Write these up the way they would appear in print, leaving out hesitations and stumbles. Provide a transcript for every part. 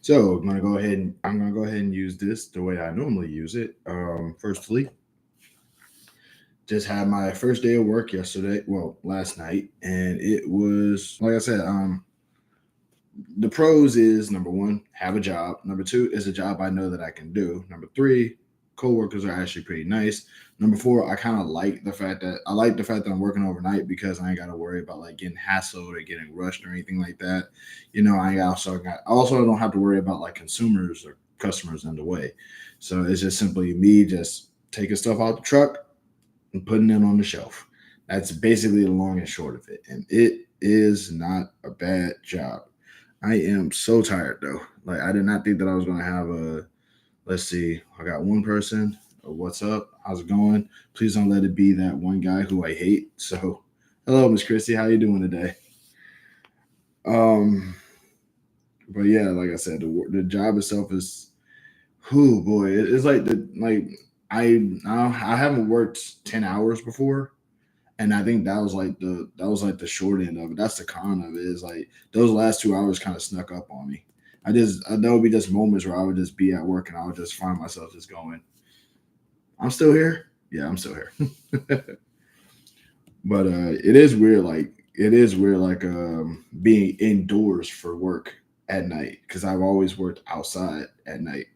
So I'm gonna go ahead and use this the way I normally use it. Firstly, just had my first day of work yesterday. Well, last night, and it was like I said. The pros is number one, have a job. Number two is a job I know that I can do. Number three, coworkers are actually pretty nice. Number four, I like the fact that I'm working overnight because I ain't got to worry about like getting hassled or getting rushed or anything like that. I also don't have to worry about like consumers or customers in the way. So it's just simply me just taking stuff out the truck and putting it on the shelf. That's basically the long and short of it, and it is not a bad job. I am so tired though. Like I did not think that I was gonna have a. Let's see. I got one person. What's up? How's it going? Please don't let it be that one guy who I hate. So, hello, Miss Christy. How you doing today? Um, but yeah, like I said, the job itself is. Who boy, it's like I haven't worked 10 hours before, and I think that was like the short end of it. That's the con of it. Is like those last 2 hours kind of snuck up on me. There would be just moments where I would just be at work and I would just find myself just going, "I'm still here." Yeah, I'm still here. But it is weird like being indoors for work at night because I've always worked outside at night,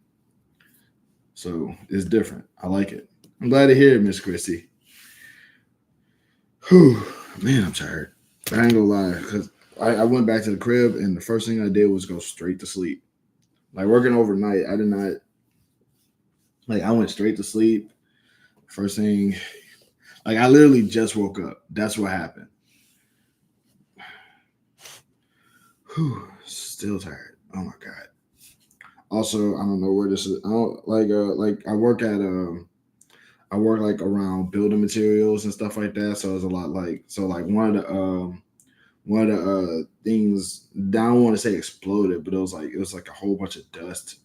so it's different. I like it. I'm glad to hear it, Miss Christie. Whew, man, I'm tired. I ain't gonna lie, because I went back to the crib and the first thing I did was go straight to sleep. Like working overnight, I did not like I went straight to sleep. First thing, like I literally just woke up. That's what happened. Whew, still tired. Oh my god. Also, I don't know where this is. I don't like I work like around building materials and stuff like that. So it's a lot like so like one of the things I don't want to say exploded, but it was like a whole bunch of dust.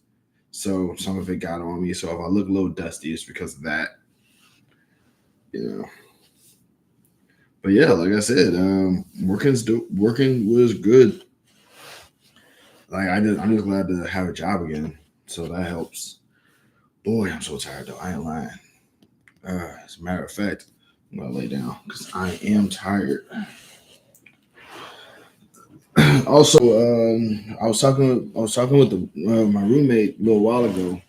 So some of it got on me. So if I look a little dusty, it's because of that, you know. But yeah, like I said, working was good. I'm just glad to have a job again. So that helps. Boy, I'm so tired though. I ain't lying. As a matter of fact, I'm gonna lay down because I am tired. Also, I was talking with my roommate a little while ago,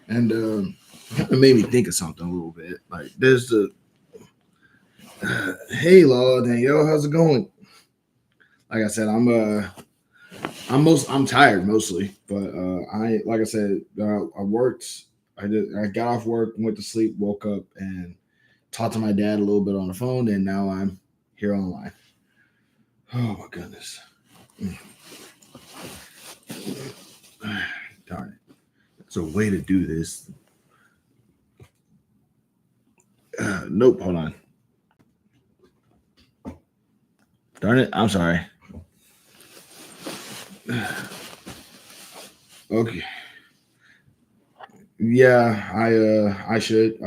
and it made me think of something a little bit. Like there's the hey Law Danielle, how's it going? Like I said, I'm tired mostly, but I like I said, I worked. I got off work, went to sleep, woke up, and talked to my dad a little bit on the phone, and now I'm here online. Oh my goodness, darn it! There's a way to do this. Nope, hold on. Darn it, I'm sorry. Okay. Yeah, I should.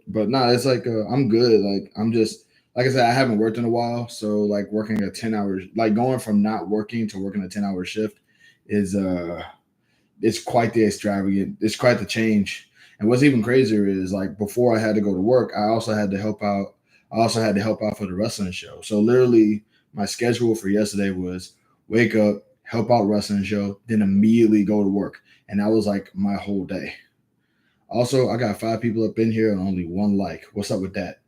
But no, it's like I'm good. Like I'm just like I said, I haven't worked in a while. So like working a 10 hours like going from not working to working a 10 hour shift is it's quite the extravagant it's quite the change. And what's even crazier is like before I had to go to work, I also had to help out for the wrestling show. So literally my schedule for yesterday was wake up, help out wrestling show, then immediately go to work. And that was like my whole day. Also, I got five people up in here and only one like. What's up with that?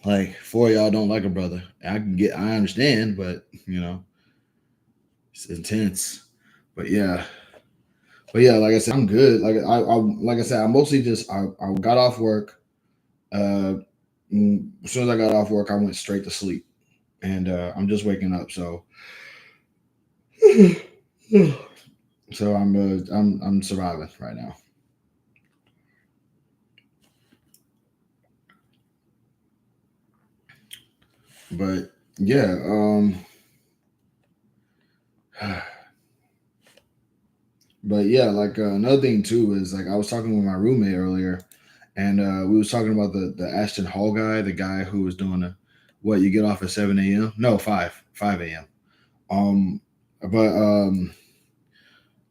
Like four of y'all don't like a brother. I understand, but it's intense. But yeah. But yeah, like I said, I'm good. Like I said, I mostly just I got off work. As soon as I got off work, I went straight to sleep. And I'm just waking up, so so I'm surviving right now. But yeah, but yeah, like another thing too is like I was talking with my roommate earlier, and we was talking about the Ashton Hall guy, the guy who was doing the what you get off at 7 a.m. No, five a.m. Um, But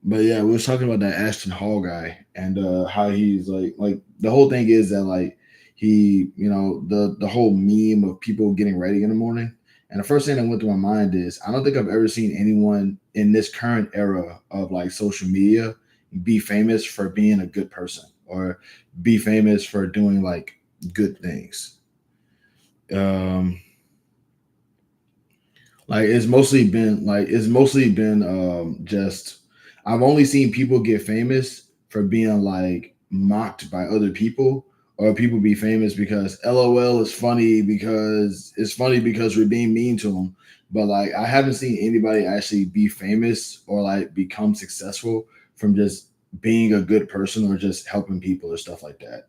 but yeah, we was talking about that Ashton Hall guy and how he's like the whole thing is that like he the whole meme of people getting ready in the morning. And the first thing that went through my mind is I don't think I've ever seen anyone in this current era of like social media be famous for being a good person or be famous for doing like good things. Um, it's mostly been just I've only seen people get famous for being like mocked by other people or people be famous because LOL is funny because it's funny because we're being mean to them. But like I haven't seen anybody actually be famous or like become successful from just being a good person or just helping people or stuff like that.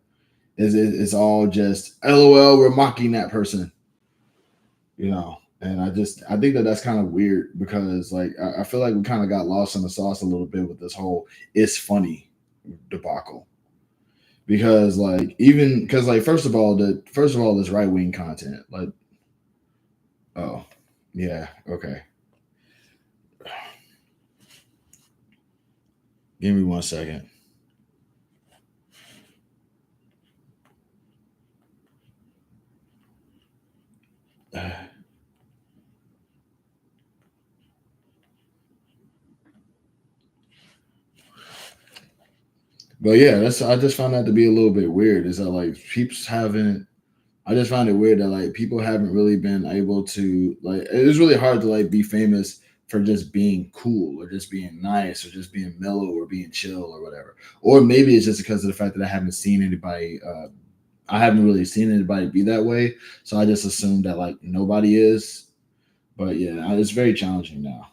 It's all just LOL, we're mocking that person, and I think that that's kind of weird because like I feel like we kind of got lost in the sauce a little bit with this whole it's funny debacle because like even because like first of all this right wing content like oh yeah okay, give me 1 second. But yeah, that's I just found that to be a little bit weird. Is that like peeps haven't I just find it weird that like people haven't really been able to like it's really hard to like be famous for just being cool or just being nice or just being mellow or being chill or whatever. Or maybe it's just because of the fact that I haven't really seen anybody be that way. So I just assume that like nobody is. But yeah, it's very challenging now.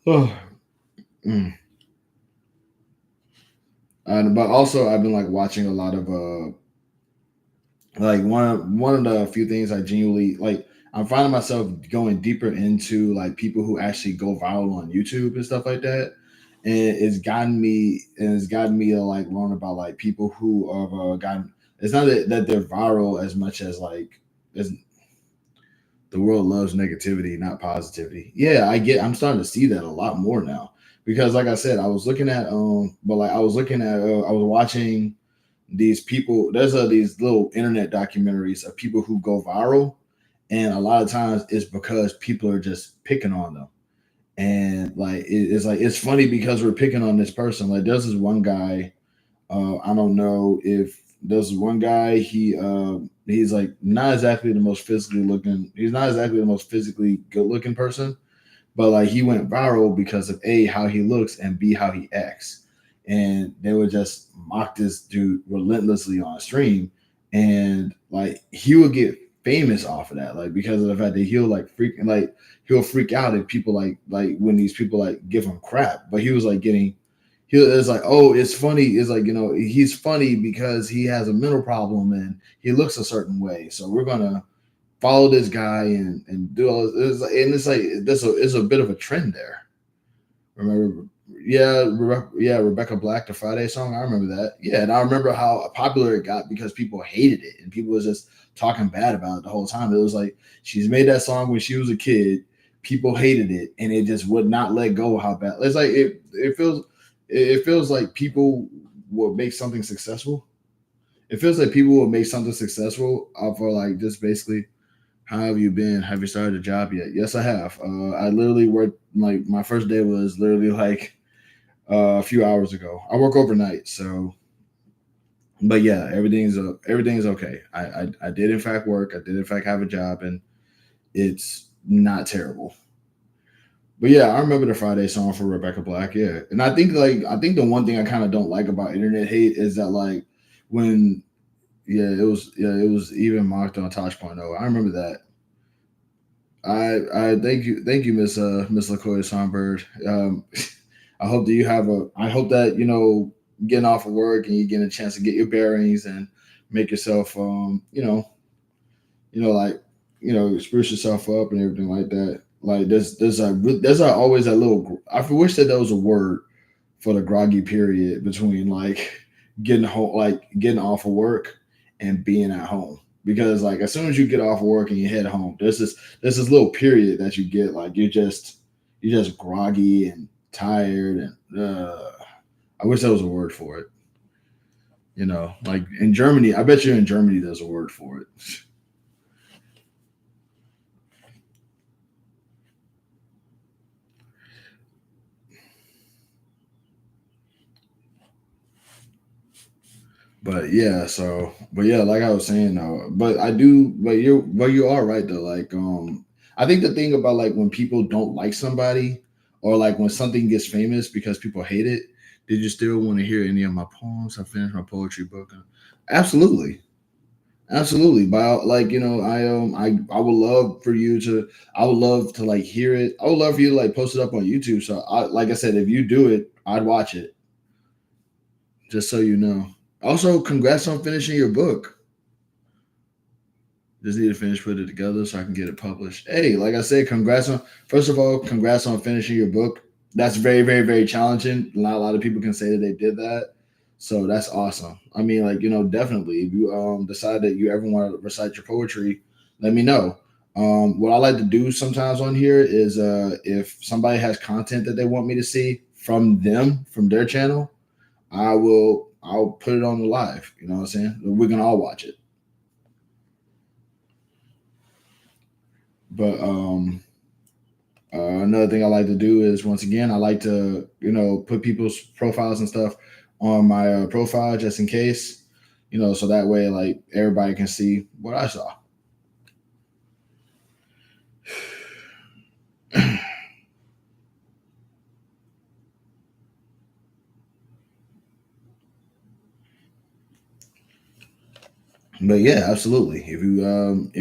Oh, mm. And but also I've been like watching a lot of like one of the few things I genuinely like I'm finding myself going deeper into like people who actually go viral on YouTube and stuff like that. And it's gotten me to like learn about like people who have gotten it's not that they're viral as much as like as the world loves negativity, not positivity. Yeah, I'm starting to see that a lot more now. Because like I said, I was watching these people there's these little internet documentaries of people who go viral, and a lot of times it's because people are just picking on them. And like it's funny because we're picking on this person. Like there's this one guy, I don't know if there's one guy, he's like not exactly the most physically looking he's not exactly the most physically good looking person, but like he went viral because of A, how he looks, and B, how he acts. And they would just mock this dude relentlessly on stream. And like he would get famous off of that, like because of the fact that he'll freak out if people like when these people like give him crap. But he was like getting he was like, oh, it's funny. It's like, he's funny because he has a mental problem and he looks a certain way. So we're gonna follow this guy and do all this. And it's like it's a bit of a trend there. Remember? Yeah, Rebecca Black, the Friday song. I remember that. Yeah, and I remember how popular it got because people hated it and people was just talking bad about it the whole time. It was like she's made that song when she was a kid. People hated it, and it just would not let go of how bad. It's like it feels like people will make something successful. It feels like people will make something successful for like just basically how have you been? Have you started a job yet? Yes, I have. I literally worked like my first day was literally like a few hours ago. I work overnight, so but yeah, everything's okay. I did in fact work. I did in fact have a job, and it's not terrible. But yeah, I remember the Friday song for Rebecca Black. Yeah, and I think the one thing I kind of don't like about internet hate is that like when it was even mocked on Tosh.0. I remember that. I thank you, Miss Lakoya Songbird. I hope that I hope that getting off of work and you get a chance to get your bearings and make yourself like spruce yourself up and everything like that. Like there's always that little. I wish that there was a word for the groggy period between like getting home, like getting off of work and being at home because like as soon as you get off work and you head home, there's this little period that you get like you're just groggy and tired and I wish there was a word for it. Like in Germany, I bet you in Germany there's a word for it. But yeah, but yeah, like I was saying though, but you are right though. Like, I think the thing about like when people don't like somebody, or like when something gets famous because people hate it, did you still want to hear any of my poems? I finished my poetry book. Absolutely, absolutely. By like, I would love for you to, I would love to like hear it. I would love for you to like post it up on YouTube. So like I said, if you do it, I'd watch it. Just so you know. Also, congrats on finishing your book. Just need to finish putting it together so I can get it published. Hey, like I said, congrats on first of all, congrats on finishing your book. That's very, very, very challenging. Not a lot of people can say that they did that. So that's awesome. I mean, like, definitely if you decide that you ever want to recite your poetry, let me know. What I like to do sometimes on here is if somebody has content that they want me to see from them, from their channel, I'll put it on the live. You know what I'm saying? We can all watch it. But another thing I like to do is once again I like to put people's profiles and stuff on my profile just in case, so that way like everybody can see what I saw. But yeah, absolutely. If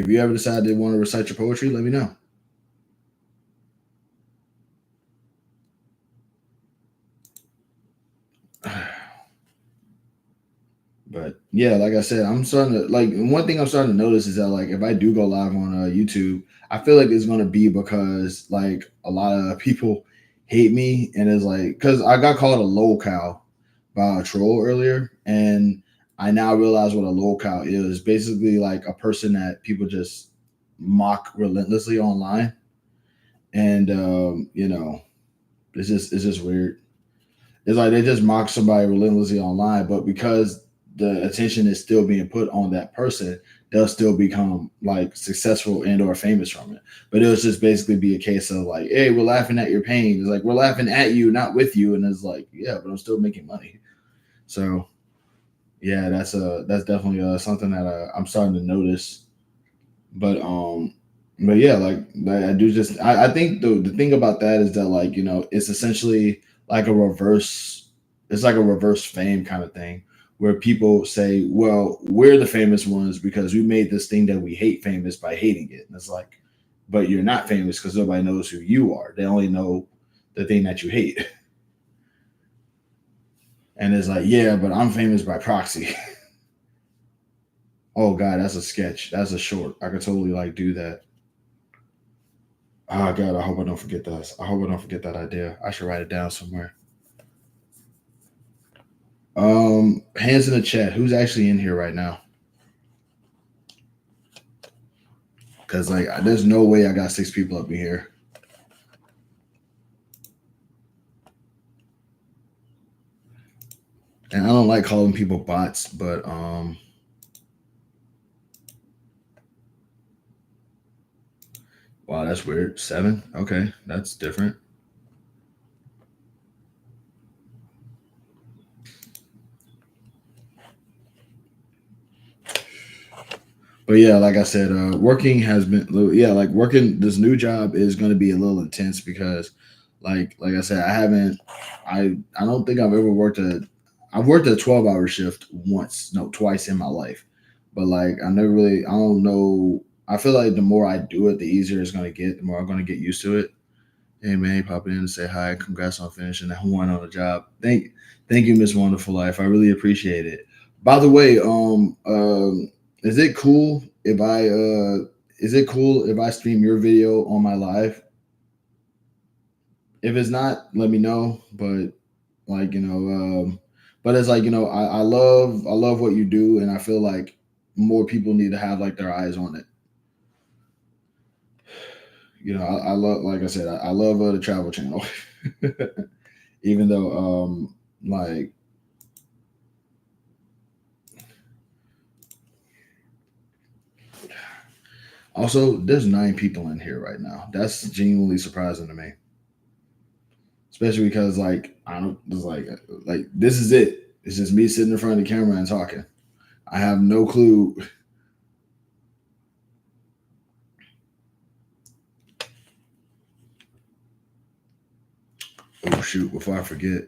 you ever decide to want to recite your poetry, let me know. But yeah, like I said, I'm starting to like one thing I'm starting to notice is that like if I do go live on YouTube, I feel like it's gonna be because like a lot of people hate me and it's like because I got called a low cow by a troll earlier, and I now realize what a low cow is. Basically, like a person that people just mock relentlessly online, and it's just weird. It's like they just mock somebody relentlessly online, but because the attention is still being put on that person, they'll still become like successful and or famous from it. But it'll just basically be a case of like, hey, we're laughing at your pain. It's like we're laughing at you, not with you. And it's like, yeah, but I'm still making money. So yeah, that's definitely something that I'm starting to notice. But but yeah, like I do just I think the thing about that is that like it's essentially like a reverse. It's like a reverse fame kind of thing where people say, well, we're the famous ones because we made this thing that we hate famous by hating it. And it's like, but you're not famous because nobody knows who you are. They only know the thing that you hate. And it's like, yeah, but I'm famous by proxy. Oh god, that's a sketch. That's a short. I could totally like do that. Oh god, I hope I don't forget that. I hope I don't forget that idea. I should write it down somewhere. Hands in the chat. Who's actually in here right now? Because like, there's no way I got 6 people up in here. And I don't like calling people bots, but wow, that's weird. 7. Okay, that's different. But yeah, like I said, working has been yeah, like working this new job is going to be a little intense because, like I said, I don't think I've worked a 12-hour shift once, no, twice in my life, but like I don't know. I feel like the more I do it, the easier it's going to get. The more I'm going to get used to it. Hey man, popping in to say hi. Congrats on finishing that one on the job. Thank you, Miss Wonderful Life. I really appreciate it. By the way, is it cool if I stream your video on my live? If it's not, let me know. But like but it's like I love what you do, and I feel like more people need to have like their eyes on it. I love, like I said, I love the Travel Channel, even though like also there's 9 people in here right now. That's genuinely surprising to me, especially because like I don't, it's like this is it. It's just me sitting in front of the camera and talking. I have no clue. Oh shoot! Before I forget.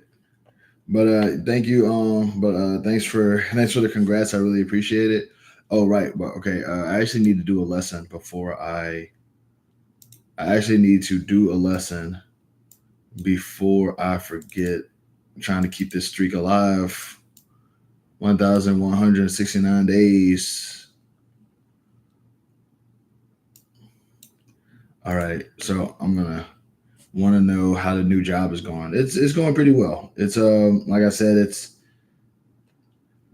But thank you. But thanks for the congrats. I really appreciate it. Oh right, but okay. I actually need to do a lesson before I actually need to do a lesson before I forget. I'm trying to keep this streak alive. 1,169 days. All right, so I'm gonna want to know how the new job is going. It's going pretty well. It's like I said, it's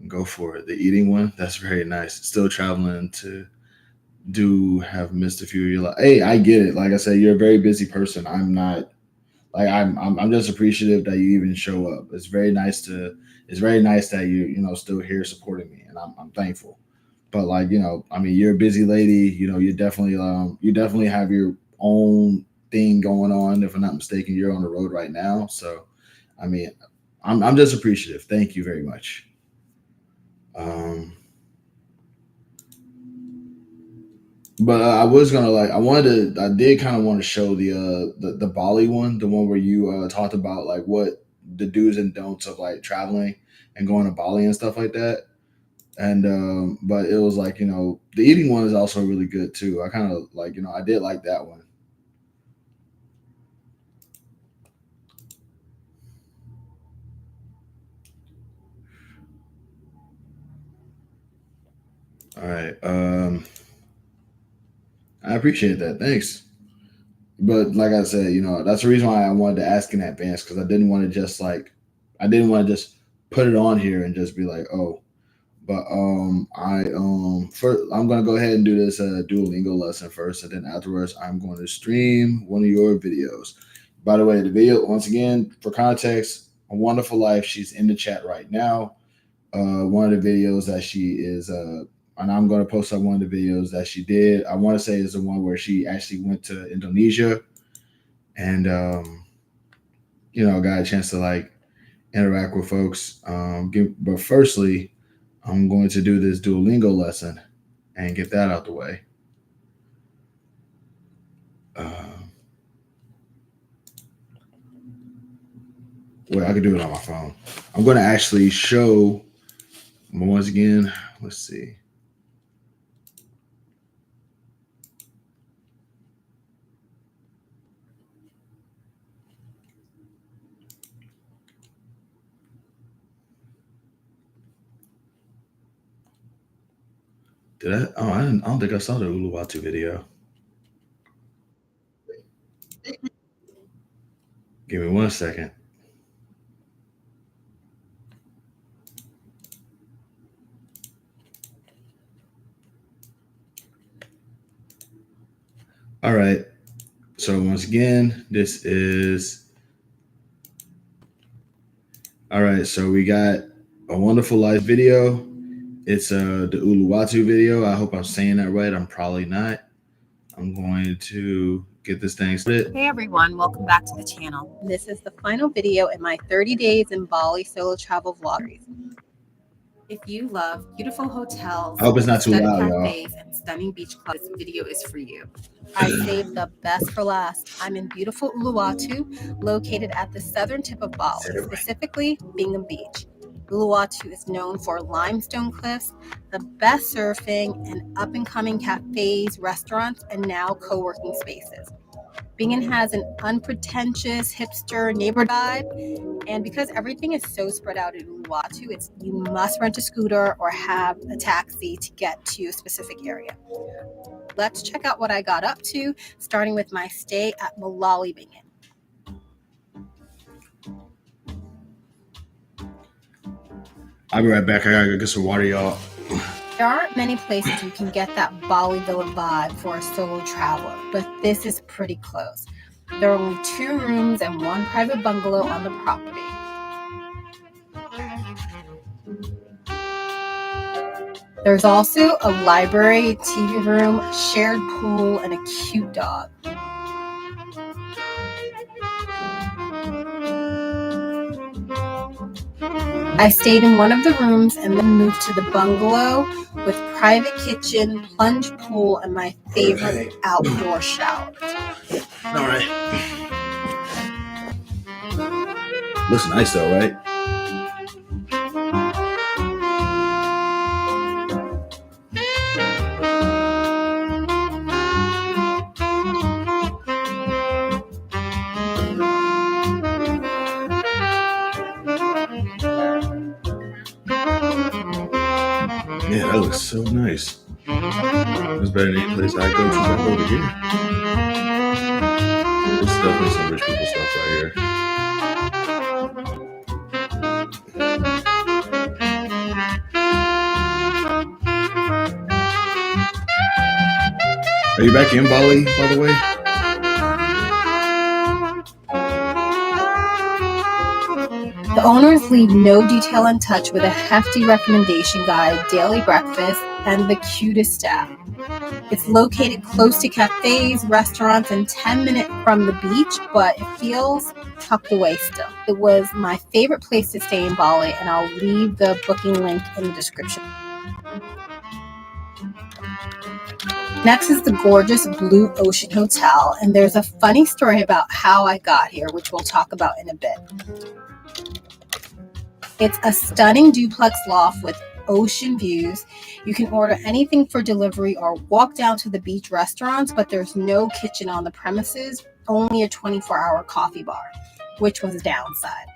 go for it. The eating one, that's very nice. Still traveling to do have missed a few of your life. Hey, I get it. Like I said, you're a very busy person. I'm not like I'm just appreciative that you even show up. It's very nice that you still here supporting me, and I'm thankful. But like I mean, you're a busy lady. You definitely have your own thing going on. If I'm not mistaken, you're on the road right now. So I mean, I'm just appreciative. Thank you very much. Um, But I was gonna like I did kind of want to show the Bali one, the one where you talked about like what the do's and don'ts of like traveling and going to Bali and stuff like that. And but it was like the eating one is also really good too. I kind of like I did like that one. All right, I appreciate that. Thanks. But like I said, that's the reason why I wanted to ask in advance because I didn't want to just put it on here and just be like, oh. But first I'm gonna go ahead and do this Duolingo lesson first, and then afterwards I'm going to stream one of your videos. By the way, the video once again for context, a wonderful life. She's in the chat right now. One of the videos that she is and I'm going to post up one of the videos that she did. I want to say is the one where she actually went to Indonesia and got a chance to like interact with folks. But firstly, I'm going to do this Duolingo lesson and get that out the way. Well, I can do it on my phone. I'm going to actually show once again. Let's see. Did I? Oh, I don't think I saw the Uluwatu video. Give me 1 second. All right. So once again, this is all right. So we got a wonderful life video. It's the Uluwatu video. I hope I'm saying that right. I'm probably not. I'm going to get this thing started. Hey everyone, welcome back to the channel. This is the final video in my 30 days in Bali solo travel vlog. If you love beautiful hotels, I hope it's not too stunning loud, y'all. cafes, and stunning beach clubs, this video is for you. I saved the best for last. I'm in beautiful Uluwatu, located at the southern tip of Bali, specifically Bingham Beach. Uluwatu is known for limestone cliffs, the best surfing, and up-and-coming cafes, restaurants, and now co-working spaces. Bingham has an unpretentious hipster neighborhood vibe, and because everything is so spread out in Uluwatu, you must rent a scooter or have a taxi to get to a specific area. Let's check out what I got up to, starting with my stay at Malali Bingham. I'll be right back. I gotta go get some water, y'all. There aren't many places you can get that Bali Villa vibe for a solo traveler, but this is pretty close. There are only 2 rooms and 1 private bungalow on the property. There's also a library, TV room, shared pool, and a cute dog. I stayed in one of the rooms and then moved to the bungalow with private kitchen, plunge pool, and my favorite outdoor shower. All right. Looks nice though, right? Yeah, that looks so nice. It's better than any place I go to back over here. There's definitely some rich people stuff right here. Are you back in Bali, by the way? The owners leave no detail untouched with a hefty recommendation guide, daily breakfast, and the cutest staff. It's located close to cafes, restaurants, and 10 minutes from the beach, but it feels tucked away still. It was my favorite place to stay in Bali, and I'll leave the booking link in the description. Next is the gorgeous Blue Ocean Hotel, and there's a funny story about how I got here, which we'll talk about in a bit. It's a stunning duplex loft with ocean views. You can order anything for delivery or walk down to the beach restaurants, but there's no kitchen on the premises, only a 24-hour coffee bar, which was a downside.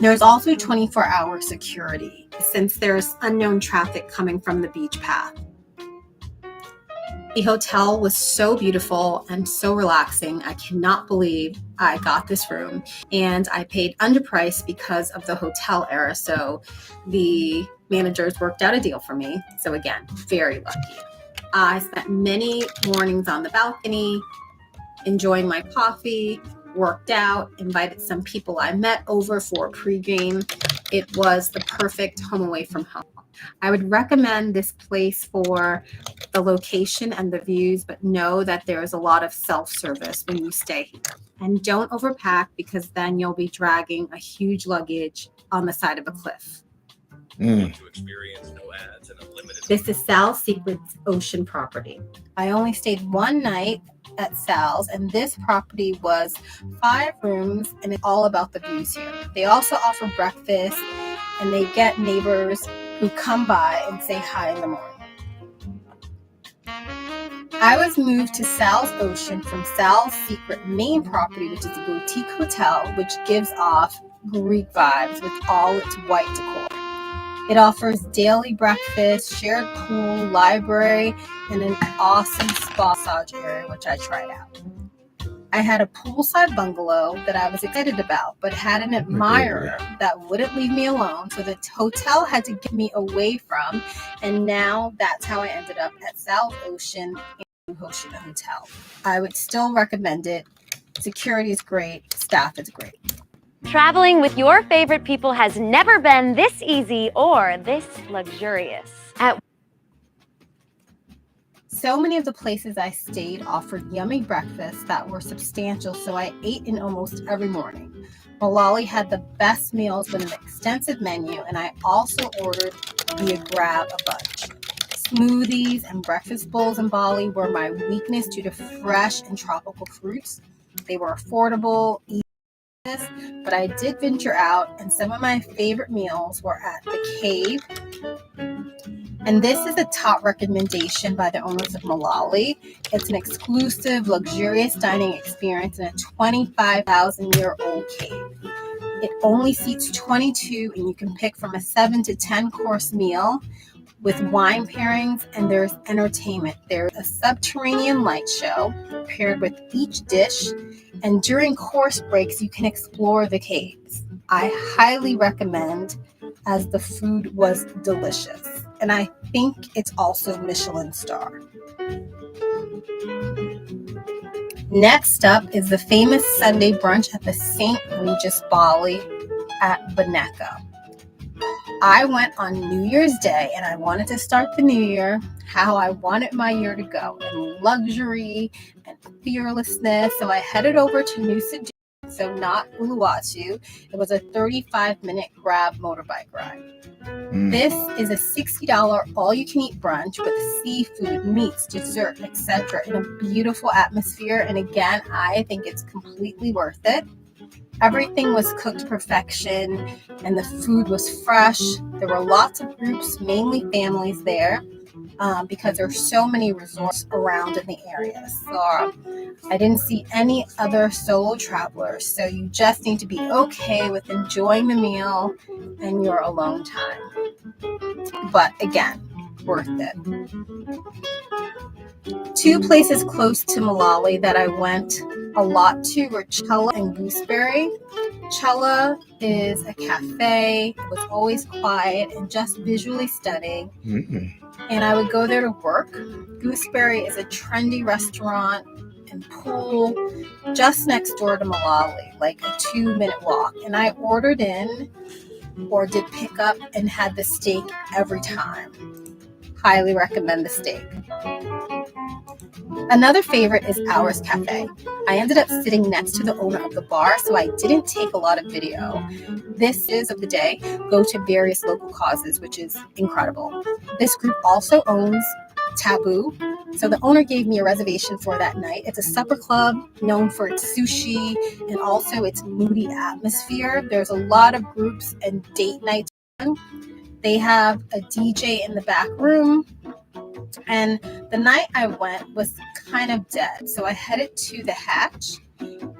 There's also 24-hour security since there's unknown traffic coming from the beach path. The hotel was so beautiful and so relaxing. I cannot believe I got this room, and I paid underpriced because of the hotel era. So the managers worked out a deal for me. So again, very lucky. I spent many mornings on the balcony, enjoying my coffee, worked out, invited some people I met over for a pregame. It was the perfect home away from home. I would recommend this place for the location and the views, but know that there is a lot of self-service when you stay here. And don't overpack, because then you'll be dragging a huge luggage on the side of a cliff. This is Sal's Secrets Ocean property. I only stayed one night at Sal's, and this property was 5 rooms, and it's all about the views here. They also offer breakfast, and they get neighbors who come by and say hi in the morning. I was moved to Sal's Ocean from Sal's Secret main property, which is a boutique hotel, which gives off Greek vibes with all its white decor. It offers daily breakfast, shared pool, library, and an awesome spa massage area, which I tried out. I had a poolside bungalow that I was excited about, but had an admirer that wouldn't leave me alone, so the hotel had to get me away from, and now that's how I ended up at Sal's Ocean and Blue Ocean Hotel. I would still recommend it. Security is great. Staff is great. Traveling with your favorite people has never been this easy or this luxurious. So many of the places I stayed offered yummy breakfasts that were substantial, so I ate in almost every morning. Malali had the best meals with an extensive menu, and I also ordered via Grab a Bunch. Smoothies and breakfast bowls in Bali were my weakness due to fresh and tropical fruits. They were affordable, easy, but I did venture out, and some of my favorite meals were at the Cave. And this is a top recommendation by the owners of Malali. It's an exclusive, luxurious dining experience in a 25,000-year-old cave. It only seats 22, and you can pick from a 7 to 10 course meal with wine pairings, and there's entertainment. There's a subterranean light show paired with each dish, and during course breaks, you can explore the caves. I highly recommend, as the food was delicious. and I think it's also Michelin star. Next up is the famous Sunday brunch at the St. Regis Bali at Boneka. I went on New Year's Day and I wanted to start the new year how I wanted my year to go, in luxury and fearlessness. So I headed over to Nusa Dua, so not Uluwatu. It was a 35-minute Grab motorbike ride. This is a $60 all-you-can-eat brunch with seafood, meats, dessert, etc. in a beautiful atmosphere. And again, I think it's completely worth it. Everything was cooked to perfection and the food was fresh. There were lots of groups, mainly families there, because there's so many resorts around in the area. So I didn't see any other solo travelers. So you just need to be okay with enjoying the meal and your alone time. But again, worth it. Two places close to Malali that I went a lot to were Chella and Gooseberry. Chella is a cafe. It was always quiet and just visually stunning. And I would go there to work. Gooseberry is a trendy restaurant and pool just next door to Malali, like a 2-minute walk. And I ordered in or did pick up and had the steak every time. Highly recommend the steak. Another favorite is Hours Cafe. I ended up sitting next to the owner of the bar, so I didn't take a lot of video. This is of the day, go to various local causes, which is incredible. This group also owns Taboo, so the owner gave me a reservation for that night. It's a supper club known for its sushi and also its moody atmosphere. There's a lot of groups and date nights. They have a DJ in the back room. And the night I went was kind of dead. So I headed to the Hatch.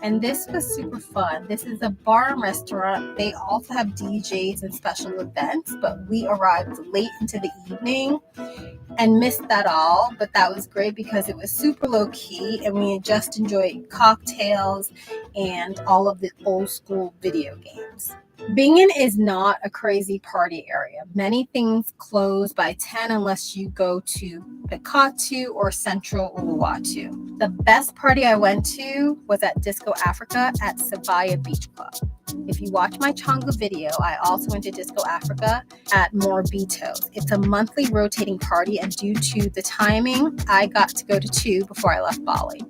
And this was super fun. This is a bar and restaurant. They also have DJs and special events. But we arrived late into the evening and missed that all. But that was great because it was super low key. And we just enjoyed cocktails and all of the old school video games. Bingen is not a crazy party area. Many things close by 10 unless you go to Pekatu or Central Uluwatu. The best party I went to was at Disco Africa at Savaya Beach Club. If you watch my Chonga video, I also went to Disco Africa at Morbitos. It's a monthly rotating party, and due to the timing, I got to go to 2 before I left Bali.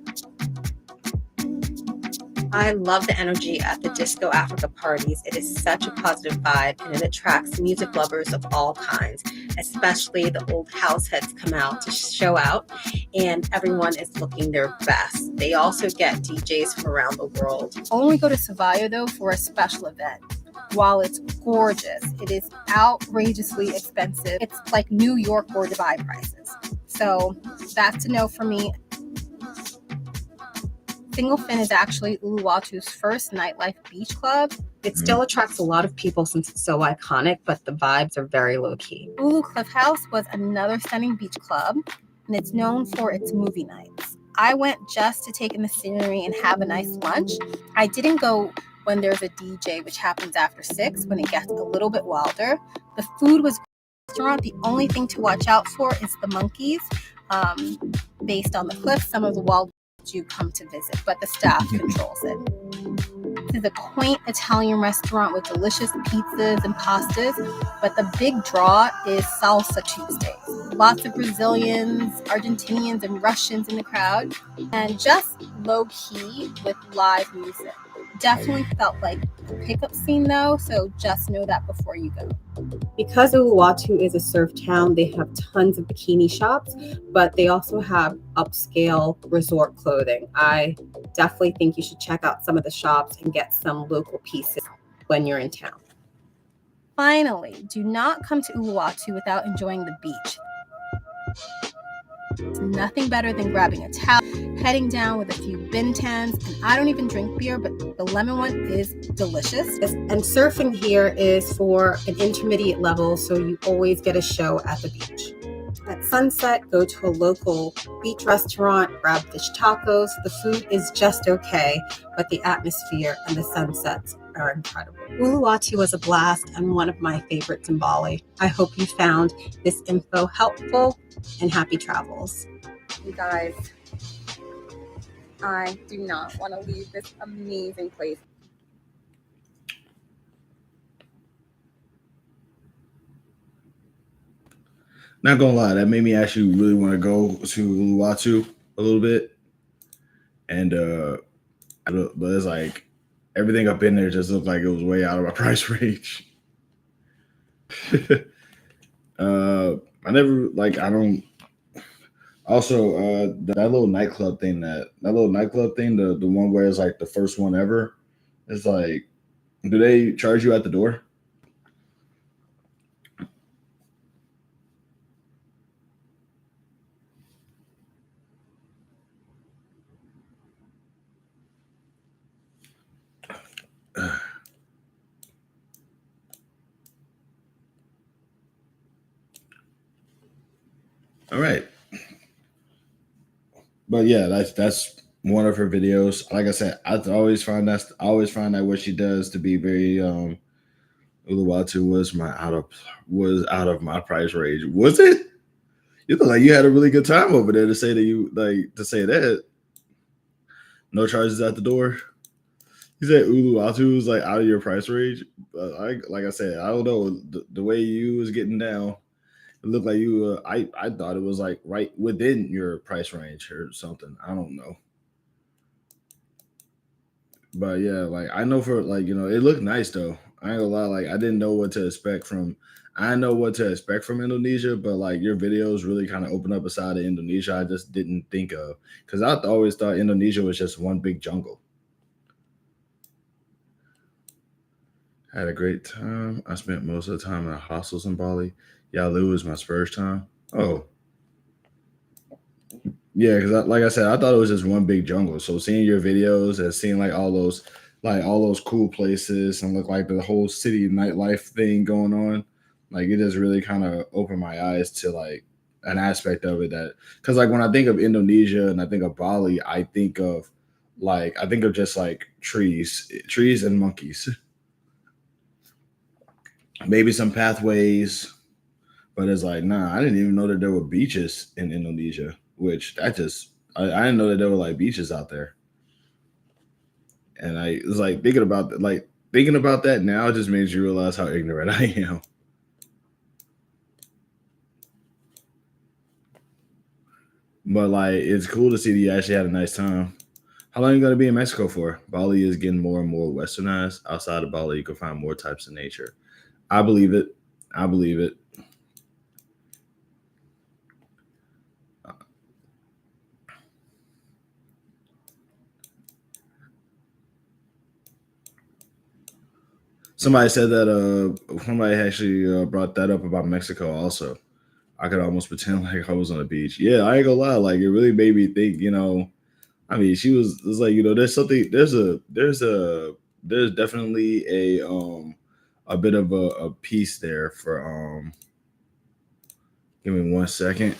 I love the energy at the Disco Africa parties. It is such a positive vibe and it attracts music lovers of all kinds, especially the old house heads come out to show out and everyone is looking their best. They also get DJs from around the world. Only go to Savaya though for a special event. While it's gorgeous, it is outrageously expensive. It's like New York or Dubai prices. So that's a no for me. Single Fin is actually Uluwatu's first nightlife beach club. It still attracts a lot of people since it's so iconic, but the vibes are very low-key. Ulu Cliff House was another stunning beach club, and it's known for its movie nights. I went just to take in the scenery and have a nice lunch. I didn't go when there's a DJ, which happens after 6, when it gets a little bit wilder. The food was restaurant. The only thing to watch out for is the monkeys. Based on the cliff, some of the wild do come to visit, but the staff controls it. This is a quaint Italian restaurant with delicious pizzas and pastas, but the big draw is Salsa Tuesdays. Lots of Brazilians, Argentinians, and Russians in the crowd, and just low-key with live music. Definitely felt like a pickup scene though, so just know that before you go. Because Uluwatu is a surf town, they have tons of bikini shops, but they also have upscale resort clothing. I definitely think you should check out some of the shops and get some local pieces when you're in town. Finally, do not come to Uluwatu without enjoying the beach. It's nothing better than grabbing a towel, heading down with a few bintans, and I don't even drink beer, but the lemon one is delicious. And surfing here is for an intermediate level, so you always get a show at the beach. At sunset, go to a local beach restaurant, grab fish tacos. The food is just okay, but the atmosphere and the sunsets are incredible. Uluwatu was a blast and one of my favorites in Bali. I hope you found this info helpful, and happy travels. You guys, I do not want to leave this amazing place. Not gonna lie, that made me actually really want to go to Uluwatu a little bit. And but it's like everything up in there just looked like it was way out of my price range. I never like I don't also that little nightclub thing, the one where it's like the first one ever, it's like, do they charge you at the door? All right. But yeah, that's one of her videos. Like I said, I always find that what she does to be very Uluwatu was out of my price range. Was it? You look like you had a really good time over there to say that. No charges at the door. You said Uluwatu was like out of your price range. Like I said, I don't know the way you was getting down. It looked like you. I thought it was like right within your price range or something. I don't know. But yeah, like I know for like it looked nice though. I ain't gonna lie, like I didn't know what to expect from. I know what to expect from Indonesia, but like your videos really kind of opened up a side of Indonesia I just didn't think of, because I always thought Indonesia was just one big jungle. Had a great time. I spent most of the time in hostels in Bali. Yalu was my first time. Oh, yeah, because like I said, I thought it was just one big jungle. So seeing your videos and seeing like all those cool places and look like the whole city nightlife thing going on, like it just really kind of opened my eyes to like an aspect of it that, because like when I think of Indonesia and I think of Bali, I think of just like trees and monkeys, maybe some pathways, but it's like, nah, I didn't even know that there were beaches in Indonesia, which I didn't know that there were like beaches out there. And I was like thinking about that now just makes you realize how ignorant I am. But like, it's cool to see that you actually had a nice time. How long are you going to be in Mexico for? Bali is getting more and more westernized. Outside of Bali, you can find more types of nature. I believe it. Somebody said that somebody actually brought that up about Mexico also. I could almost pretend like I was on the beach. Yeah, I ain't gonna lie, like it really made me think, I mean, it was like, there's definitely a bit of a piece there for give me 1 second.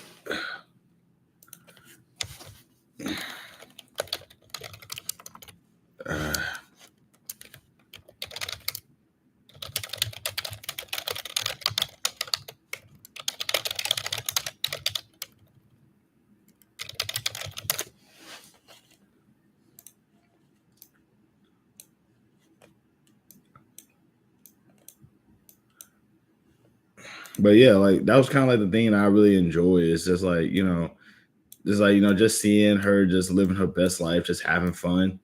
But yeah, like that was kind of like the thing I really enjoy. It's just like, just seeing her just living her best life, just having fun.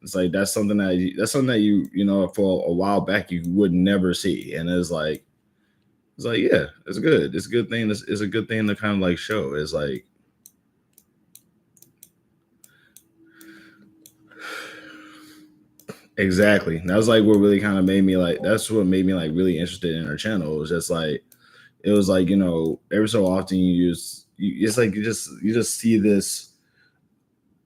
It's like that's something that you for a while back you would never see. And it's like, yeah, it's good. It's a good thing. It's a good thing to kind of like show. It's like, exactly. That's like what really kind of made me like, that's what made me like really interested in her channel. It was just like, every so often it's like you just see this.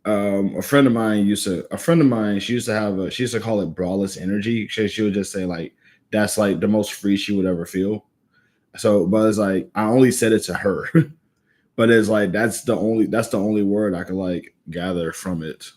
A friend of mine she used to call it braless energy. She would just say like that's like the most free she would ever feel. So, but it's like I only said it to her, but it's like that's the only word I could like gather from it.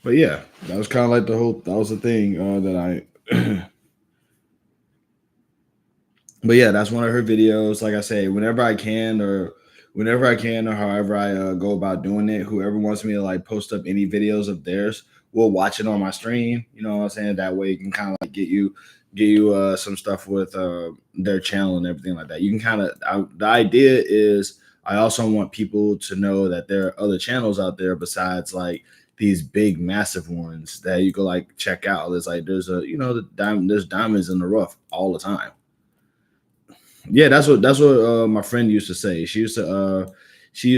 But yeah, that was kind of like that was the thing that I. But yeah, that's one of her videos. Like I say, whenever I can, or however I go about doing it, whoever wants me to like post up any videos of theirs, will watch it on my stream. You know what I'm saying? That way, you can kind of like get you some stuff with their channel and everything like that. You can kind of. The idea is, I also want people to know that there are other channels out there besides like these big massive ones that you can like check out. It's like there's there's diamonds in the rough all the time. Yeah, that's what my friend used to say. She used to say she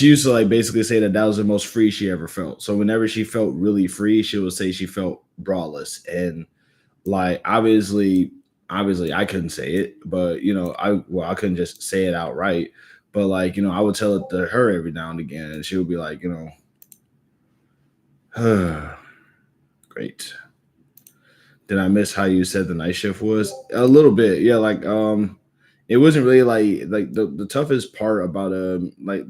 used to like basically say that was the most free she ever felt. So whenever she felt really free, she would say she felt braless. And like obviously I couldn't say it, but I couldn't just say it outright. But like, I would tell it to her every now and again, and she would be like, great. Did I miss how you said the night shift was? A little bit, yeah. Like, it wasn't really like the toughest part about like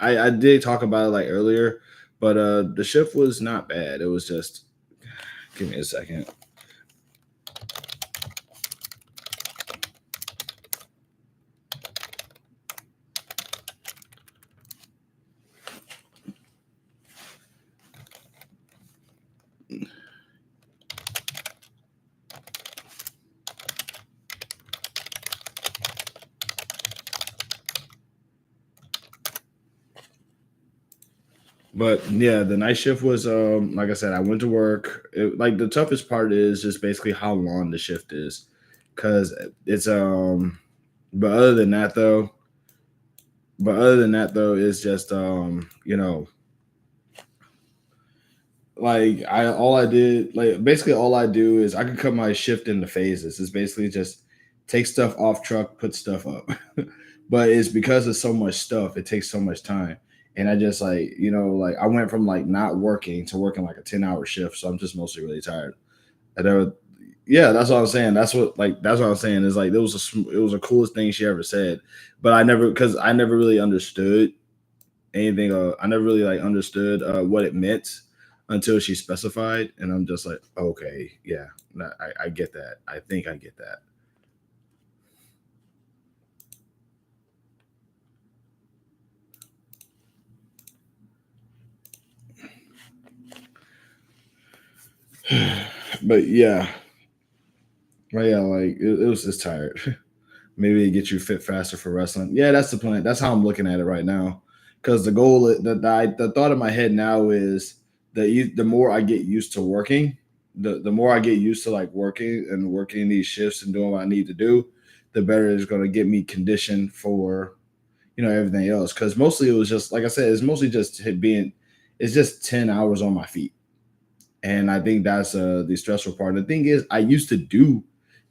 I did talk about it like earlier, but the shift was not bad. It was just, give me a second. But yeah, the night shift was like I said, I went to work. Like the toughest part is just basically how long the shift is, because it's But other than that though, it's just like all I did, like basically all I do is I can cut my shift into phases. It's basically just take stuff off truck, put stuff up. But it's because of so much stuff, it takes so much time. And I just like I went from like not working to working like a 10-hour shift. So I'm just mostly really tired. And yeah, that's what I'm saying. That's what I'm saying is like it was the coolest thing she ever said. But because I never really understood anything. I never really like understood what it meant until she specified, and I'm just like, okay, yeah, I get that. I think I get that. But yeah, like it was just tired. Maybe it gets you fit faster for wrestling. Yeah, that's the plan. That's how I'm looking at it right now. Because the goal, the thought in my head now is the more I get used to working, the more I get used to like working these shifts and doing what I need to do, the better it's going to get me conditioned for everything else. Because mostly it was just like I said, it's mostly just it's just 10 hours on my feet. And I think that's the stressful part. The thing is, I used to do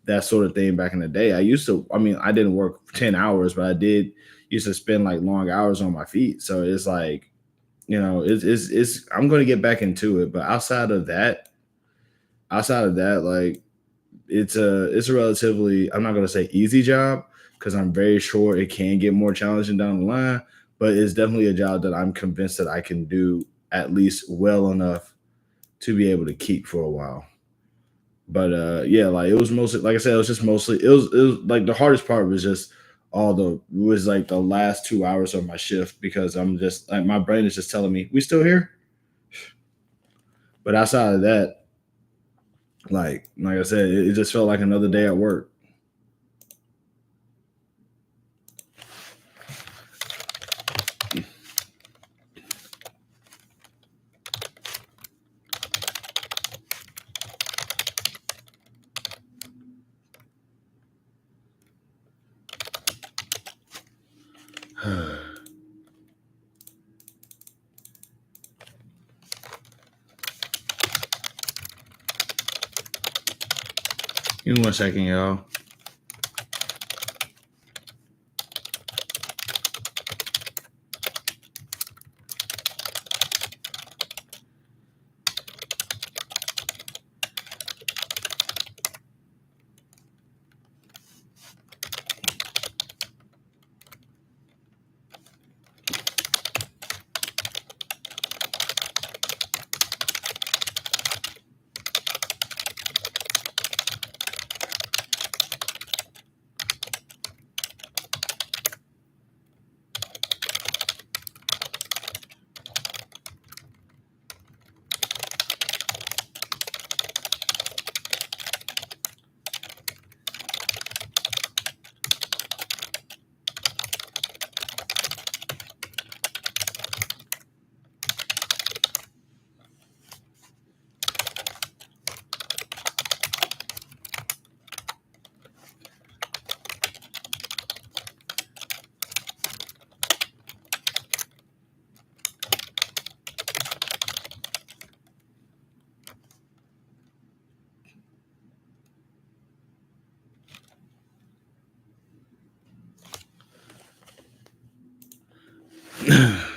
that sort of thing back in the day. I mean, I didn't work 10 hours, but I did used to spend like long hours on my feet. So it's like, I'm going to get back into it. But outside of that, like it's a relatively, I'm not going to say easy job, because I'm very sure it can get more challenging down the line, but it's definitely a job that I'm convinced that I can do at least well enough to be able to keep for a while. But yeah, like it was mostly, like I said, it was like the hardest part was just was like the last 2 hours of my shift, because I'm just like my brain is just telling me we still here. But outside of that, like I said, it just felt like another day at work. Give me 1 second, y'all.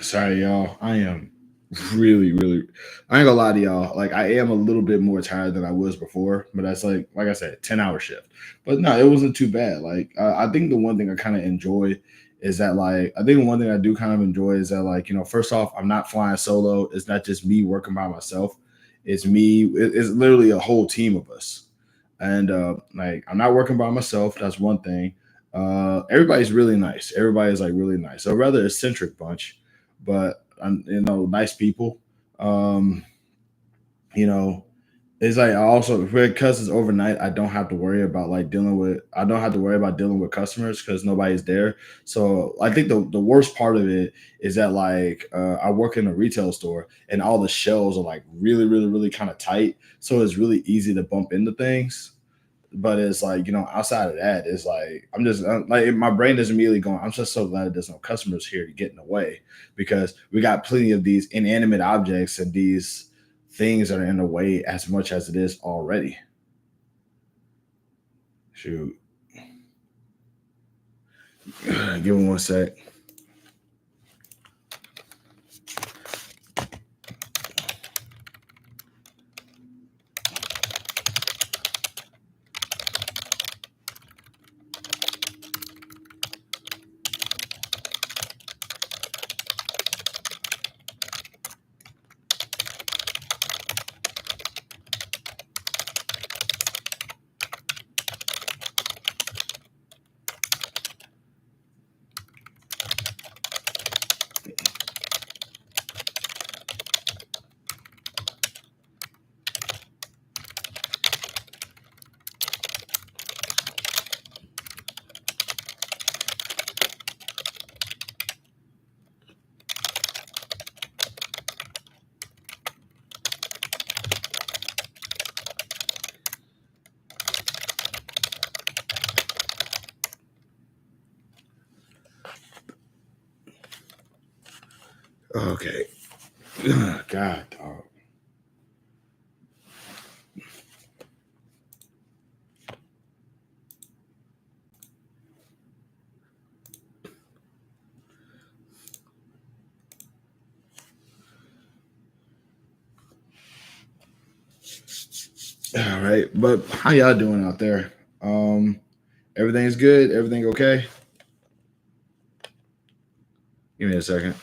Sorry, y'all. I am really, really. I ain't gonna lie to y'all. Like, I am a little bit more tired than I was before, but that's like I said, 10-hour shift. But no, it wasn't too bad. Like, I think the one thing I kind of enjoy is that, like, I think the one thing I do kind of enjoy is that, like, first off, I'm not flying solo. It's not just me working by myself. It's me. It's literally a whole team of us, and like, I'm not working by myself. That's one thing. Everybody's really nice. Everybody's like really nice. A rather eccentric bunch, but nice people. Um, you know, it's like I also because it's overnight, I don't have to worry about like dealing with. I don't have to worry about dealing with customers because nobody's there. So I think the worst part of it is that like I work in a retail store and all the shelves are like really really really kind of tight, so it's really easy to bump into things. But it's like, outside of that, it's like I'm like my brain is immediately going, I'm just so glad there's no customers here to get in the way because we got plenty of these inanimate objects and these things that are in the way as much as it is already. Shoot. Give me one sec. Okay. God, dog. All right. But how y'all doing out there? Everything's good? Everything okay? Give me a second.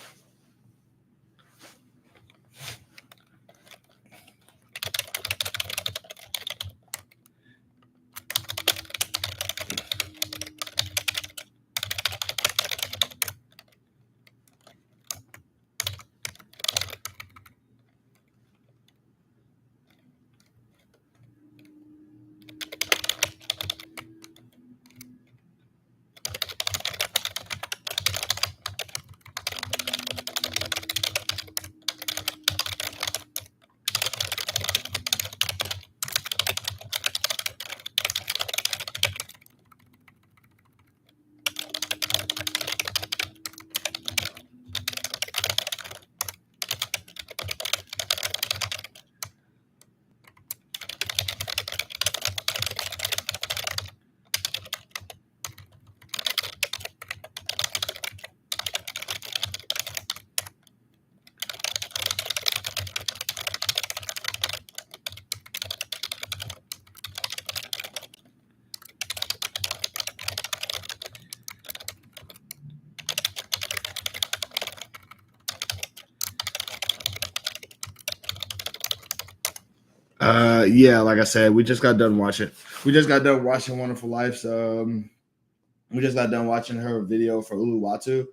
Yeah, like I said, we just got done watching. We just got done watching Wonderful Lives. We just got done watching her video for Uluwatu,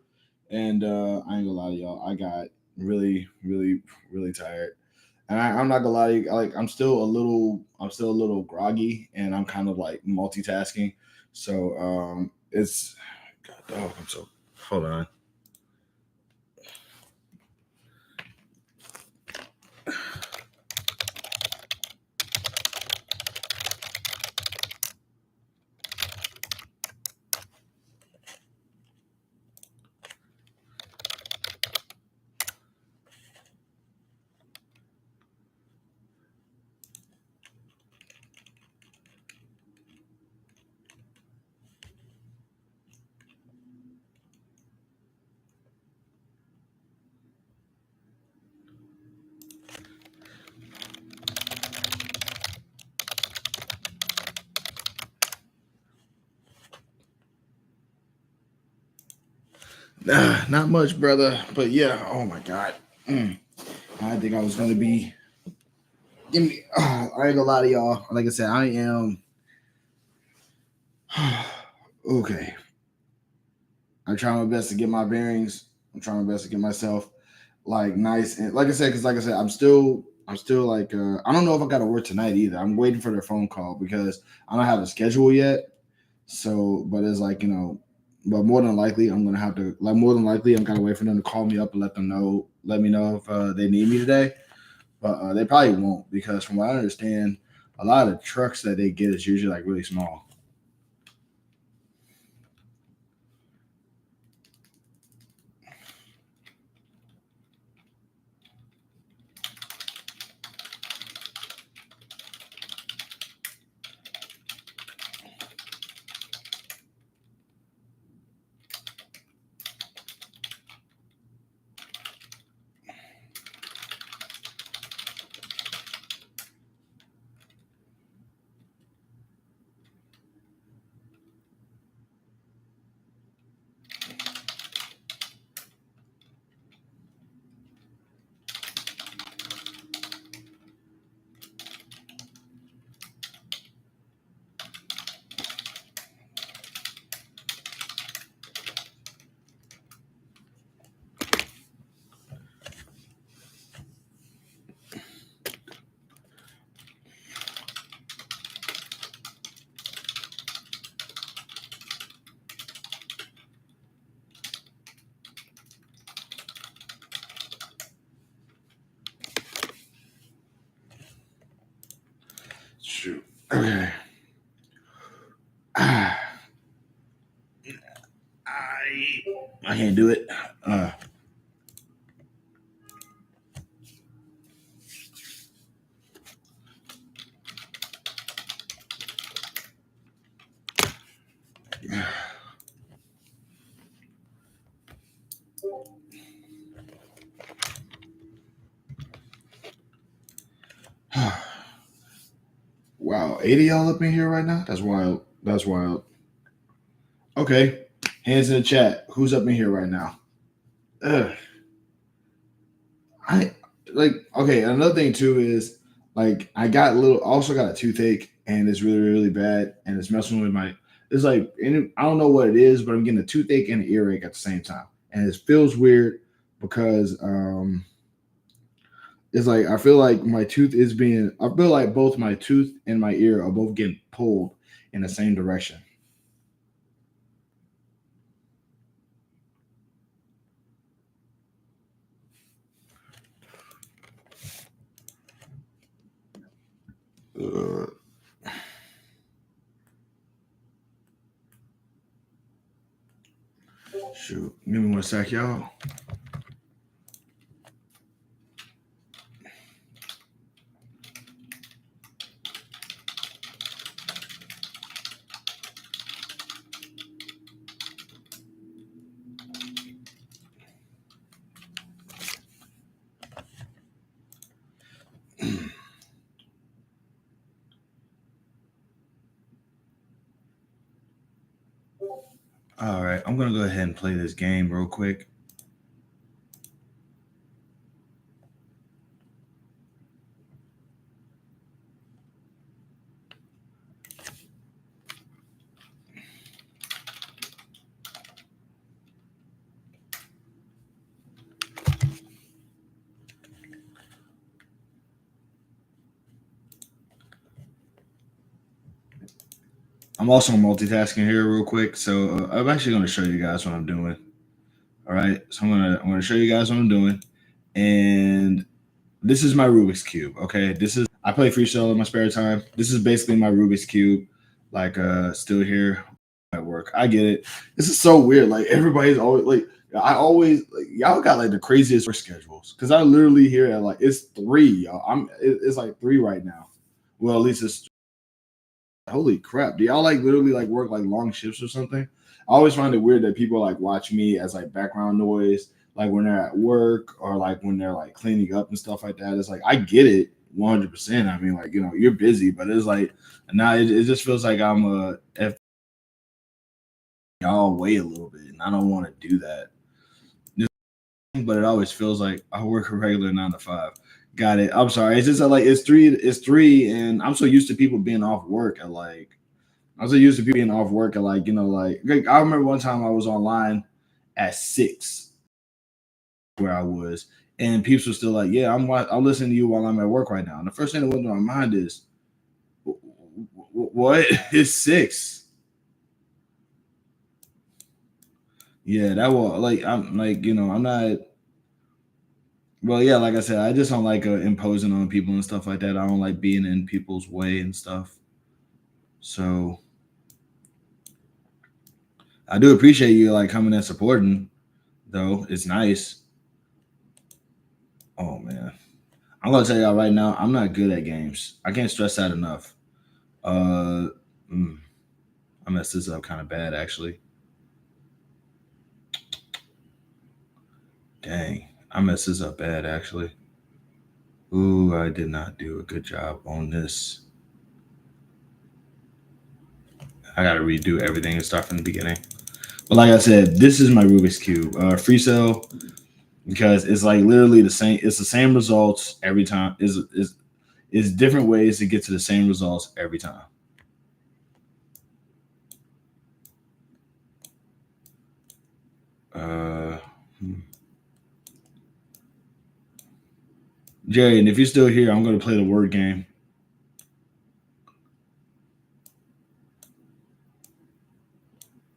and I ain't gonna lie to y'all, I got really, really, really tired. And I'm not gonna lie to you, like I'm still a little groggy, and I'm kind of like multitasking. So it's God, dog, I'm so hold on. Not much, brother. But yeah, oh my god. I think I was gonna be. Give me. I ain't gonna lie to y'all. Like I said, I am. Okay. I'm trying my best to get my bearings. I'm trying my best to get myself like nice and like I said, because like I said, I'm still like I don't know if I gotta work tonight either. I'm waiting for their phone call because I don't have a schedule yet. So, but it's like, but more than likely I'm gonna have to like more than likely I'm gonna wait for them to call me up and let me know if they need me today. But they probably won't because from what I understand, a lot of the trucks that they get is usually like really small. Shoot. Okay. I I can't do it. Uh wow, 80 y'all up in here right now? That's wild. That's wild. Okay. Hands in the chat. Who's up in here right now? Ugh. I like okay, another thing too is like I got also got a toothache and it's really, really bad and it's messing with my it's like I don't know what it is, but I'm getting a toothache and an earache at the same time. And it feels weird because it's like I feel like I feel like both my tooth and my ear are both getting pulled in the same direction. Uh, shoot, give me one sec, y'all. All right, I'm gonna go ahead and play this game real quick. I'm also multitasking here real quick, so I'm actually going to show you guys what I'm doing. All right, so I'm gonna show you guys what I'm doing, and this is my Rubik's cube. Okay, I play freestyle in my spare time. This is basically my Rubik's cube, like still here at work. I get it. This is so weird. Like everybody's always like y'all got like the craziest work schedules because I literally here at like it's 3. Y'all. It's like 3 right now. Well, at least it's holy crap. Do y'all like literally like work like long shifts or something? I always find it weird that people like watch me as like background noise, like when they're at work or like when they're like cleaning up and stuff like that. It's like I get it 100%. I mean, like, you're busy, but it's like now it just feels like I'm a F y'all away a little bit, and I don't want to do that. but it always feels like I work a regular 9 to 5. Got it. I'm sorry. It's just like it's three, and I'm so used to people being off work at like I'm so used to people being off work at like I remember one time I was online at 6 where I was, and people were still like, "Yeah, I'm listening to you while I'm at work right now." And the first thing that went through my mind is, "What? It's 6." Yeah, that will like I'm like I'm not. Well, yeah, like I said, I just don't like imposing on people and stuff like that. I don't like being in people's way and stuff. So I do appreciate you like coming and supporting, though. It's nice. Oh man, I'm gonna tell y'all right now, I'm not good at games. I can't stress that enough. Uh, mm, I messed this up kind of bad actually. Dang, I messed this up bad actually. Ooh, I did not do a good job on this. I gotta redo everything and start from the beginning. But like I said, this is my Rubik's Cube. Free cell because it's like literally the same. It's the same results every time. Is different ways to get to the same results every time. Uh, hmm. Jerry, and if you're still here, I'm going to play the word game.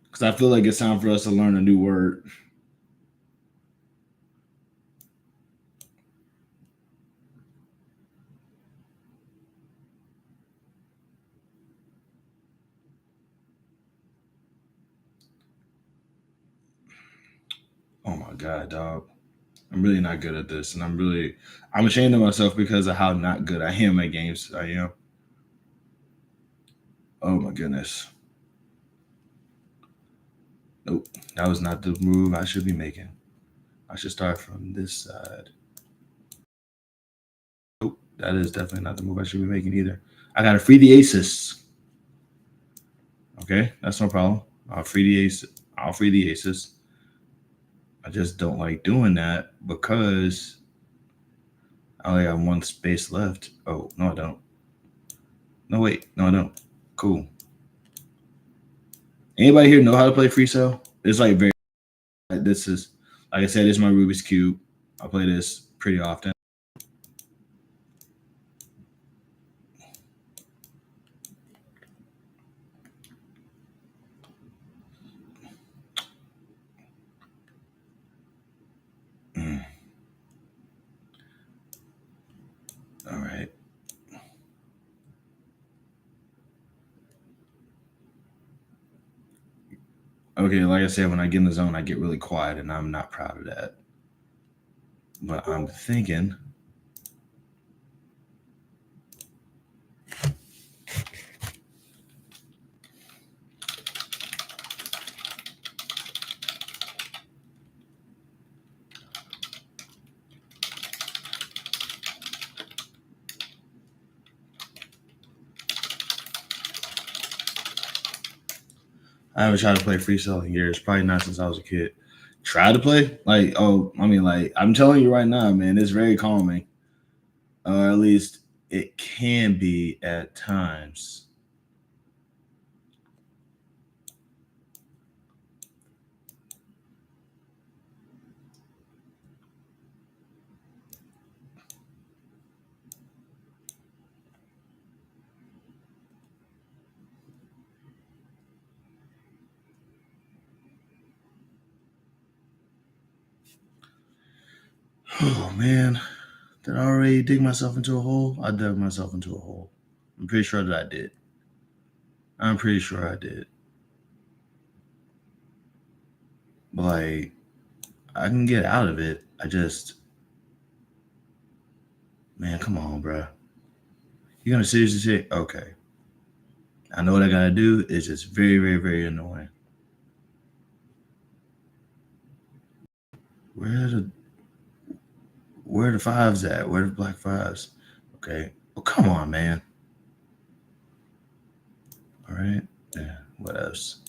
Because I feel like it's time for us to learn a new word. Oh my God, dog. I'm really not good at this. And I'm ashamed of myself because of how not good I am at games. I am. Oh my goodness. Nope. That was not the move I should be making. I should start from this side. Nope. That is definitely not the move I should be making either. I got to free the aces. Okay. That's no problem. I'll free the ace. I'll free the aces. I just don't like doing that because I only have one space left. Oh, no, I don't. No, wait. No, I don't. Cool. Anybody here know how to play free cell? It's like very, this is, like I said, this is my Rubik's Cube. I play this pretty often. Mm. All right. Okay, like I said, when I get in the zone, I get really quiet, and I'm not proud of that. But I'm thinking. I haven't tried to play free cell in years, probably not since I was a kid. Try to play? Like, oh, I mean, like, I'm telling you right now, man, it's very calming. At least it can be at times. Oh, man. Did I already dig myself into a hole? I dug myself into a hole. I'm pretty sure that I did. I'm pretty sure I did. But, like, I can get out of it. Man, come on, bro. You're gonna seriously say, okay. I know what I gotta do. It's just very, very, very annoying. Where the fives at? Where the black fives? Okay. Oh, come on, man. All right. Yeah. What else?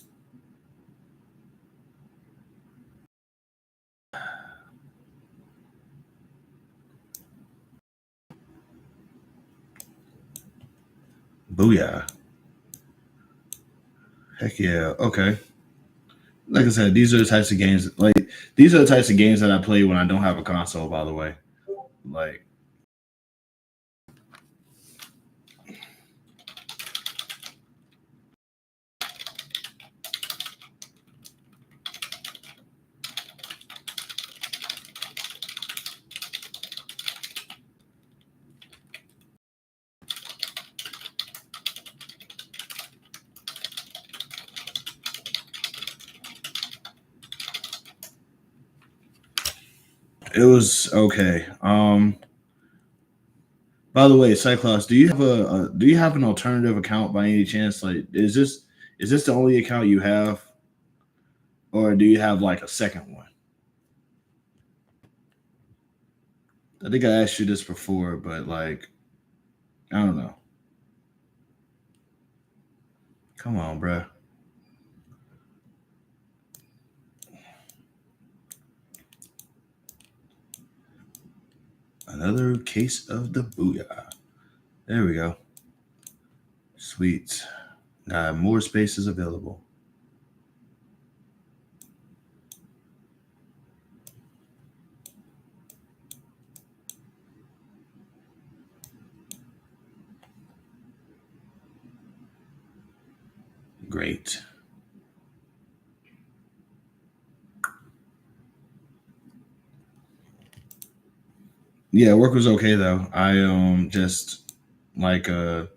Booyah. Heck yeah. Okay. Like I said, these are the types of games that I play when I don't have a console, by the way. Like, it was okay. By the way, Cyclops, do you have do you have an alternative account by any chance? Like, is this the only account you have, or do you have like a second one? I think I asked you this before, but like, I don't know. Come on, bruh. Another case of the booyah. There we go. Sweet. More spaces available. Great. Yeah, work was okay though. I just like I've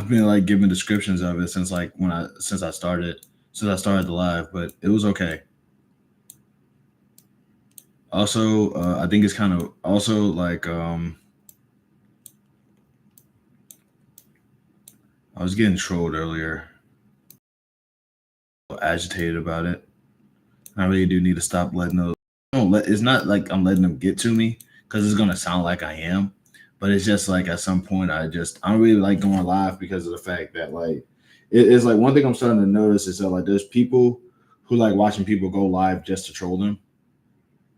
been like giving descriptions of it since like since I started the live, but it was okay. Also, I think it's kind of also like I was getting trolled earlier, agitated about it. I really do need to stop letting those. It's not like I'm letting them get to me because it's gonna sound like I am, but it's just like at some point I don't really like going live because of the fact that like it's like one thing I'm starting to notice is that like there's people who like watching people go live just to troll them,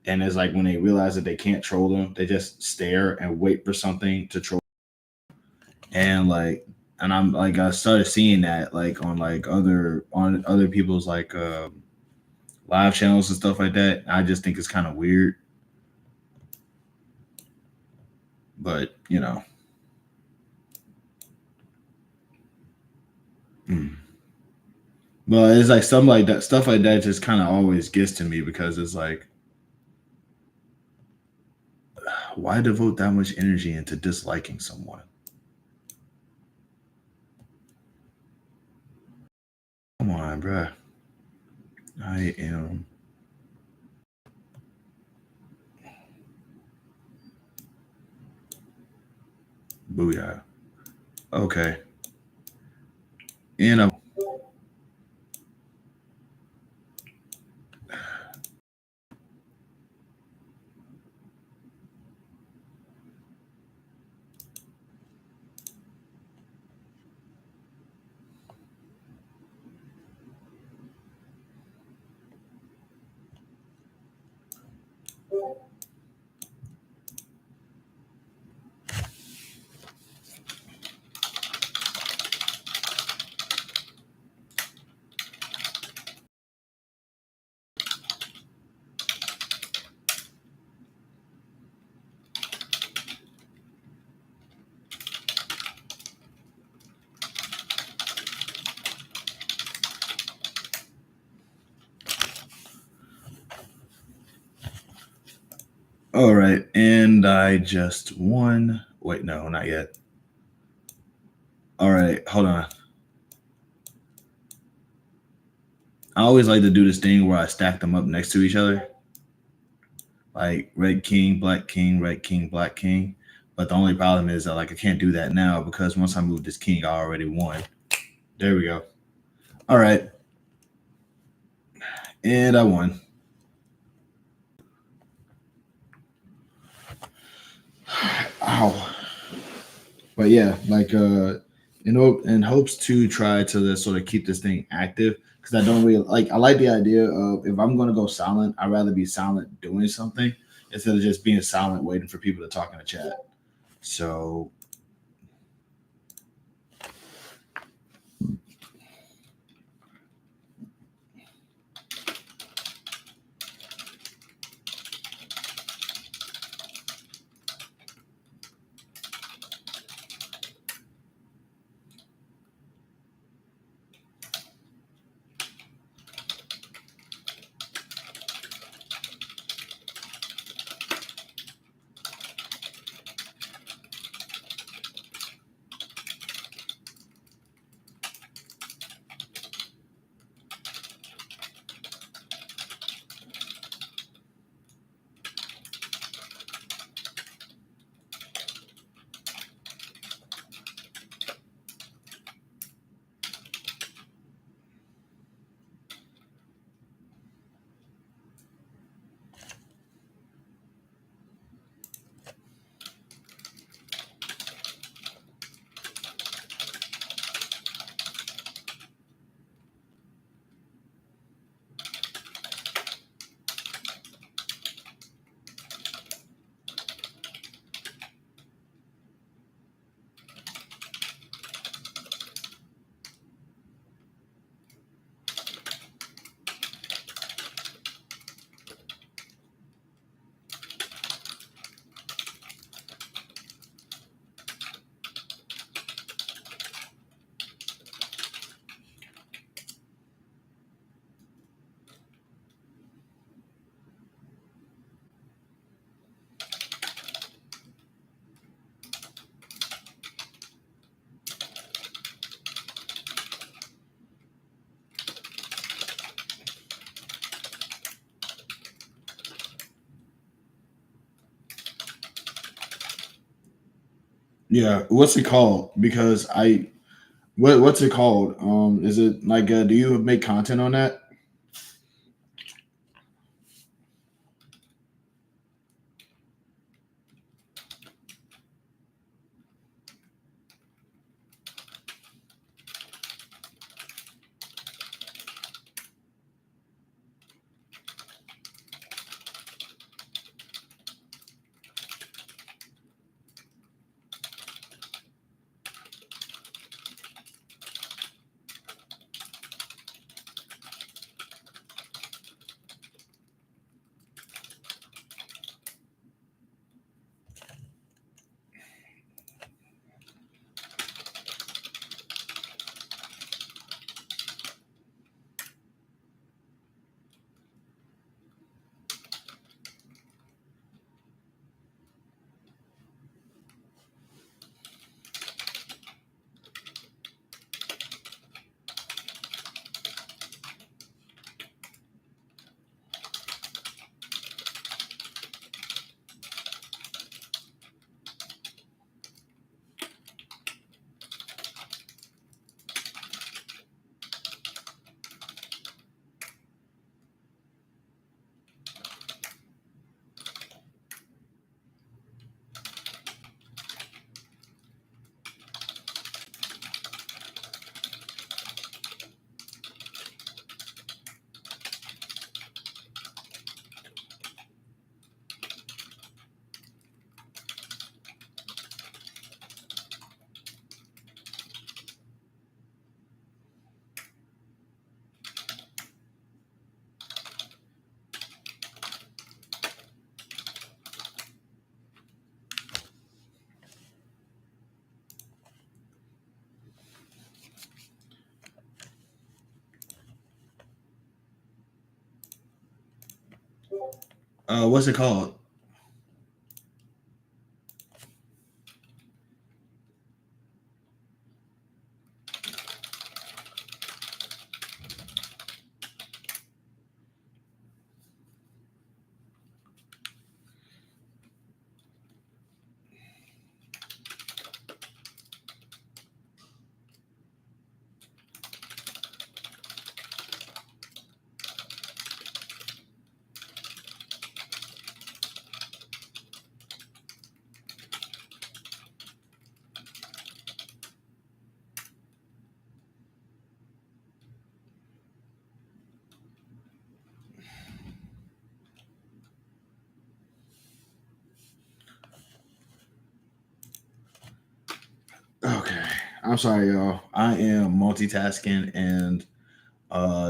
and it's like when they realize that they can't troll them, they just stare and wait for something to troll, and like. And I'm like I started seeing that like on other people's like live channels and stuff like that. I just think it's kind of weird. But, you know. But it's like stuff like that just kind of always gets to me because it's like, why devote that much energy into disliking someone? Come on, bruh. I am. Booyah. Okay. And all right. And I just won. Wait, no, not yet. All right, hold on. I always like to do this thing where I stack them up next to each other. Like red king, black king, red king, black king. But the only problem is that like I can't do that now because once I move this king, I already won. There we go. All right. And I won. Ow. But yeah, like in hopes to try to sort of keep this thing active because I don't really like I like the idea of if I'm gonna go silent, I'd rather be silent doing something instead of just being silent waiting for people to talk in the chat. So Yeah, what's it called? Because what's it called? Is it like do you make content on that? What's it called? Okay, I'm sorry, y'all. I am multitasking and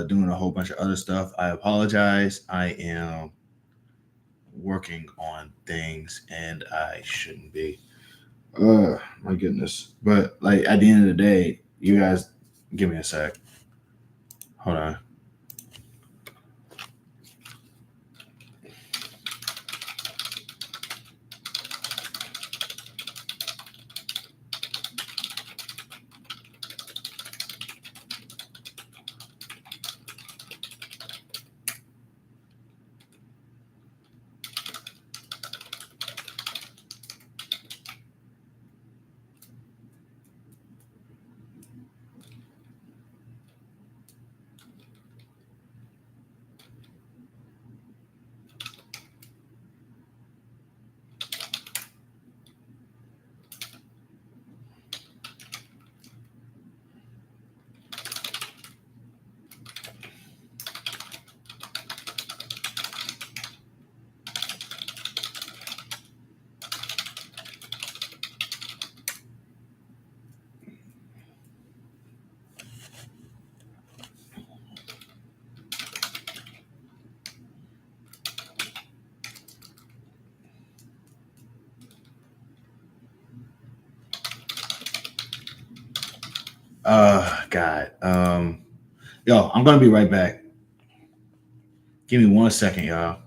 doing a whole bunch of other stuff. I apologize. I am working on things and I shouldn't be. My goodness. But like at the end of the day, you guys give me a sec. Hold on. God. Yo, I'm gonna be right back. Give me 1 second, y'all.